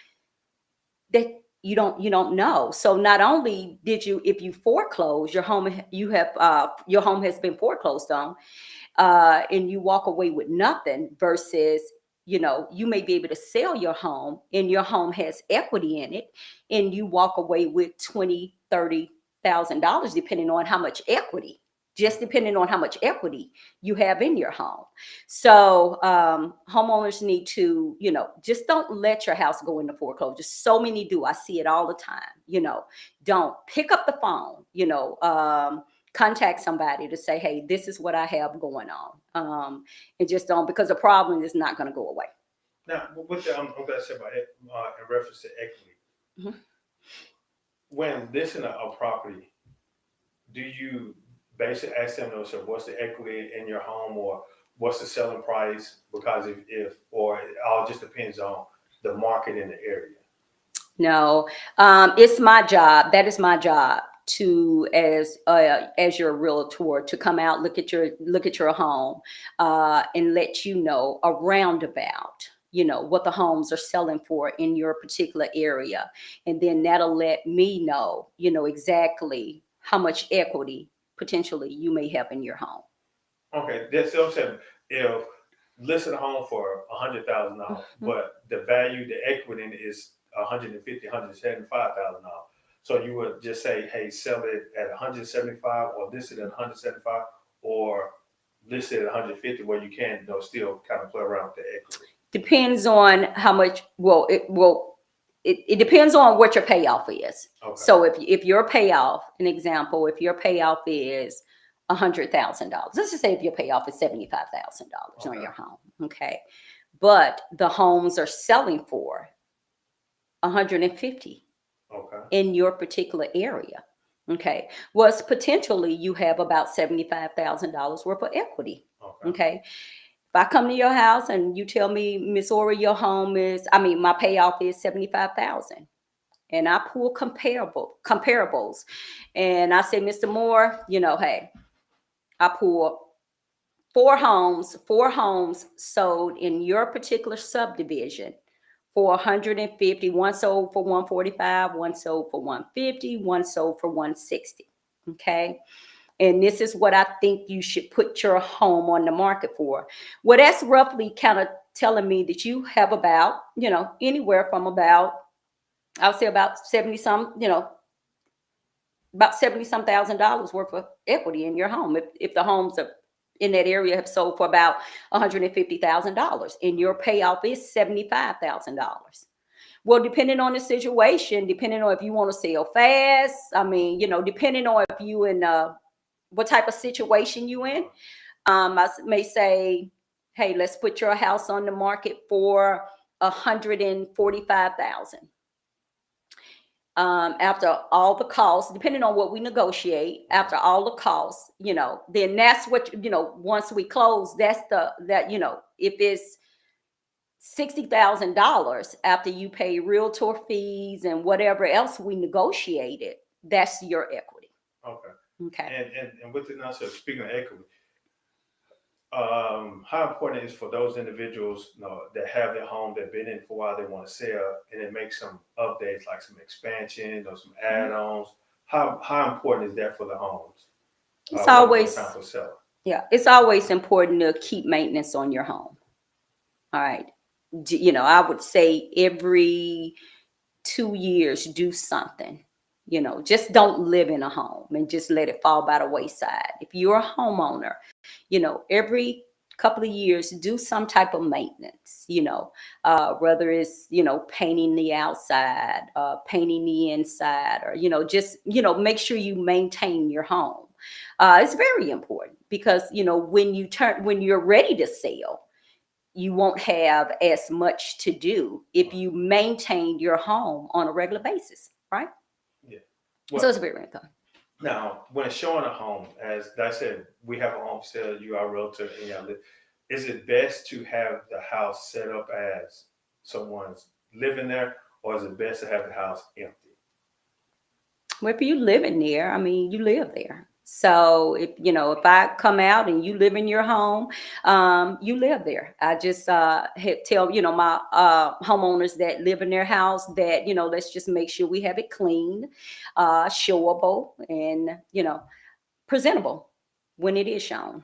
[SPEAKER 2] that you don't know. So not only did you, if you foreclose your home, your home has been foreclosed on, and you walk away with nothing, versus you may be able to sell your home and your home has equity in it, and you walk away with 20-30 thousand dollars, depending on how much equity, just depending on how much equity you have in your home. So homeowners need to, just don't let your house go into foreclosure. So many do. I see it all the time. Don't pick up the phone, contact somebody to say, hey, this is what I have going on. And just don't, because the problem is not going to go away.
[SPEAKER 1] Now, with the, I'm going to say about it, in reference to equity,
[SPEAKER 2] Mhm.
[SPEAKER 1] when listing a property, do you basically ask them, so what's the equity in your home, or what's the selling price? Because if or it all just depends on the market in the area.
[SPEAKER 2] No, it's my job. That is my job to, as your realtor, to come out, look at your home, and let you know around about what the homes are selling for in your particular area, and then that'll let me know exactly how much equity potentially you may have in your home.
[SPEAKER 1] Okay, that's what I'm saying. If listed a home for $100,000,
[SPEAKER 2] Mhm.
[SPEAKER 1] but the value, the equity in it is $175,000. So you would just say, hey, sell it at 175, or list it at 175, or list it at 150, where you can, still kind of play around with the equity.
[SPEAKER 2] Depends on how much. It depends on what your payoff is.
[SPEAKER 1] Okay.
[SPEAKER 2] So if your payoff, an example, if your payoff is $100,000, let's just say if your payoff is $75,000 on
[SPEAKER 1] Okay.
[SPEAKER 2] your home, okay, but the homes are selling for 150
[SPEAKER 1] Okay.
[SPEAKER 2] in your particular area, okay, was potentially you have about $75,000 worth of equity,
[SPEAKER 1] Okay.
[SPEAKER 2] okay. If I come to your house and you tell me, Miss Orey, your home is, my payoff is 75,000, and I pull comparables, and I say, Mr. Moore, hey, I pull four homes sold in your particular subdivision for 150. One sold for 145, one sold for 150, one sold for 160. Okay. And this is what I think you should put your home on the market for. Well, that's roughly kind of telling me that you have about, anywhere from about, I'll say about 70 some, about 70 some $1,000 worth of equity in your home. If the homes are in that area have sold for about $150,000 and your payoff is $75,000. Well, depending on the situation, depending on if you want to sell fast, depending on if you in what type of situation you in, I may say, hey, let's put your house on the market for 145,000. After all the costs, depending on what we negotiate, after all the costs, then that's what, once we close, if it's $60,000 after you pay realtor fees and whatever else we negotiated, that's your equity.
[SPEAKER 1] Okay.
[SPEAKER 2] Okay.
[SPEAKER 1] And with it now, so speaking of equity, how important it is for those individuals, that have their home, that been in for a while, they want to sell, and it makes some updates, like some expansion or some add-ons. How important is that for the homes?
[SPEAKER 2] It's
[SPEAKER 1] When it
[SPEAKER 2] always,
[SPEAKER 1] comes time for selling.
[SPEAKER 2] yeah, it's always important to keep maintenance on your home. All right. I would say every 2 years, do something. Just don't live in a home and just let it fall by the wayside. If you're a homeowner, every couple of years, do some type of maintenance, whether it's, painting the outside, painting the inside, or, just, make sure you maintain your home. It's very important because, when you're ready to sell, you won't have as much to do if you maintain your home on a regular basis, right?
[SPEAKER 1] Yeah.
[SPEAKER 2] So
[SPEAKER 1] Well,
[SPEAKER 2] it's very important.
[SPEAKER 1] now when showing a home, as I said, we have a home sale. You are a realtor, and y'all live. Is it best to have the house set up as someone's living there, or is it best to have the house empty?
[SPEAKER 2] Well, if you living there, I mean, you live there. So if I come out and you live in your home, you live there. I just tell my homeowners that live in their house that let's just make sure we have it clean, showable, and presentable when it is shown.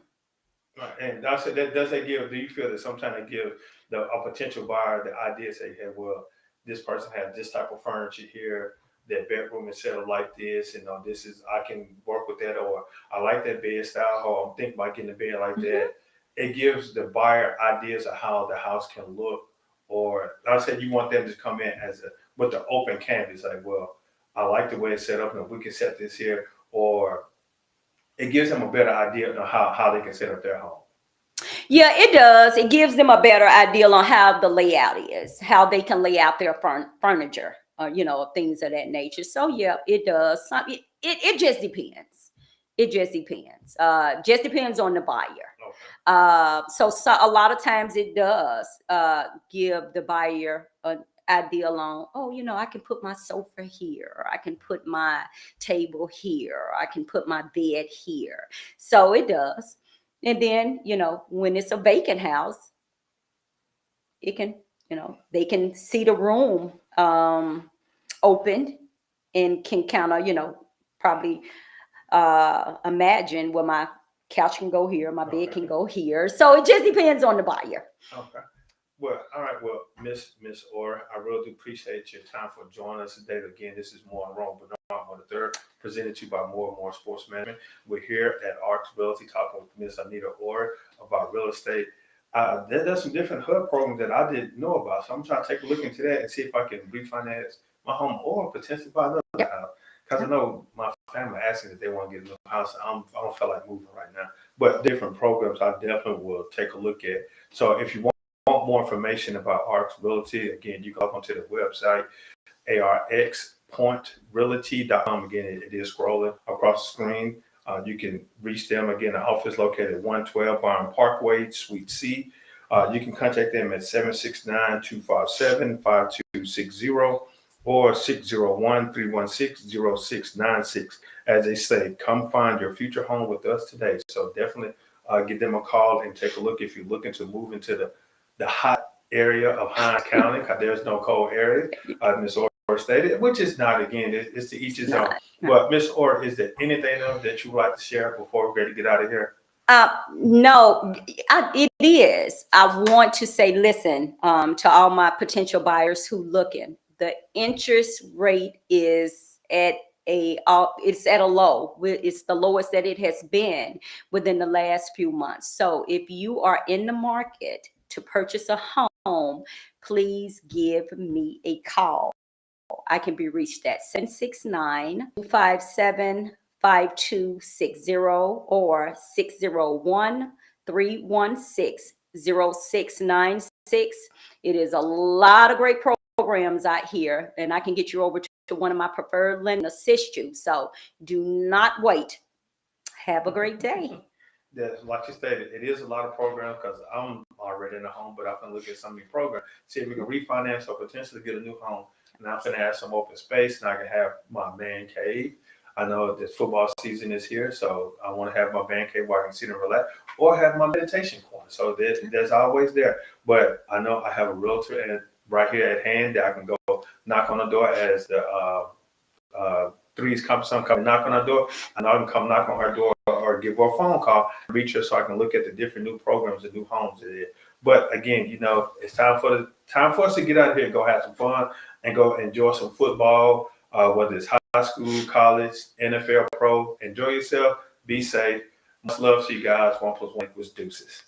[SPEAKER 1] Right. And I said that does that give? Do you feel that sometimes it gives a potential buyer the idea, say, hey, well, this person has this type of furniture here. Their bedroom is set up like this, this is I can work with that, or I like that bed style, or I'm thinking about getting a bed like that. It gives the buyer ideas of how the house can look, or I said you want them to come in with the open canvas, like, well, I like the way it's set up, and we can set this here, or it gives them a better idea of how they can set up their home.
[SPEAKER 2] Yeah, it does. It gives them a better idea on how the layout is, how they can lay out their furniture, things of that nature. So yeah, it does. It just depends. It just depends. Just depends on the buyer. So a lot of times it does give the buyer an idea on, I can put my sofa here, or I can put my table here, or I can put my bed here. So it does. And then, when it's a vacant house, it can, they can see the room opened and can kind of, probably imagine, well, my couch can go here, my bed can go here. So it just depends on the buyer.
[SPEAKER 1] Okay. Well, all right. Well, Miss Orey, I really do appreciate your time for joining us today. Again, this is More on Rome, but on the third, presented to you by More and More Sports Management. We're here at ArX Realty talking with Miss Anita Orey about real estate. There's some different HUD programs that I didn't know about, so I'm trying to take a look into that and see if I can refinance my home or potentially buy another house. Because I know my family asking if they want to get a new house. I don't feel like moving right now. But different programs I definitely will take a look at. So if you want more information about ArX Realty, again, you can go onto the website, ArXPointRealty.com. Again, it is scrolling across the screen. You can reach them. Again, the office located at 112 Byron Parkway, Suite C. You can contact them at 769-257-5260 or 601-316-0696. As they say, come find your future home with us today. So definitely give them a call and take a look if you're looking to move into the hot area of Hines County, because there's no cold area, Ms. Orey stated, which is not, again, it's to each his own. But Ms. Orey, is there anything else that you would like to share before we're ready to get out of here?
[SPEAKER 2] No, it is. I want to say, listen, to all my potential buyers who looking, the interest rate is it's at a low. It's the lowest that it has been within the last few months. So if you are in the market to purchase a home, please give me a call. I can be reached at 769-257-5260 or 601-316-0696. It is a lot of great programs out here, and I can get you over to one of my preferred lenders and assist you. So do not wait. Have a great day.
[SPEAKER 1] Yes, like you stated, it is a lot of programs because I'm already in a home, but I can look at some of these programs, see if we can refinance or potentially get a new home. And I'm going to have some open space, and I can have my man cave. I know that football season is here, so I want to have my man cave where I can sit and relax, or have my meditation corner. So there's always there. But I know I have a realtor right here at hand that I can go knock on the door as the threes come knock on her door, and I can come knock on her door or give her a phone call, reach her so I can look at the different new programs and new homes that is. But again, it's time for us to get out of here and go have some fun and go enjoy some football, whether it's high school, college, NFL, pro. Enjoy yourself. Be safe. Much love to you guys. 1+1 equals deuces.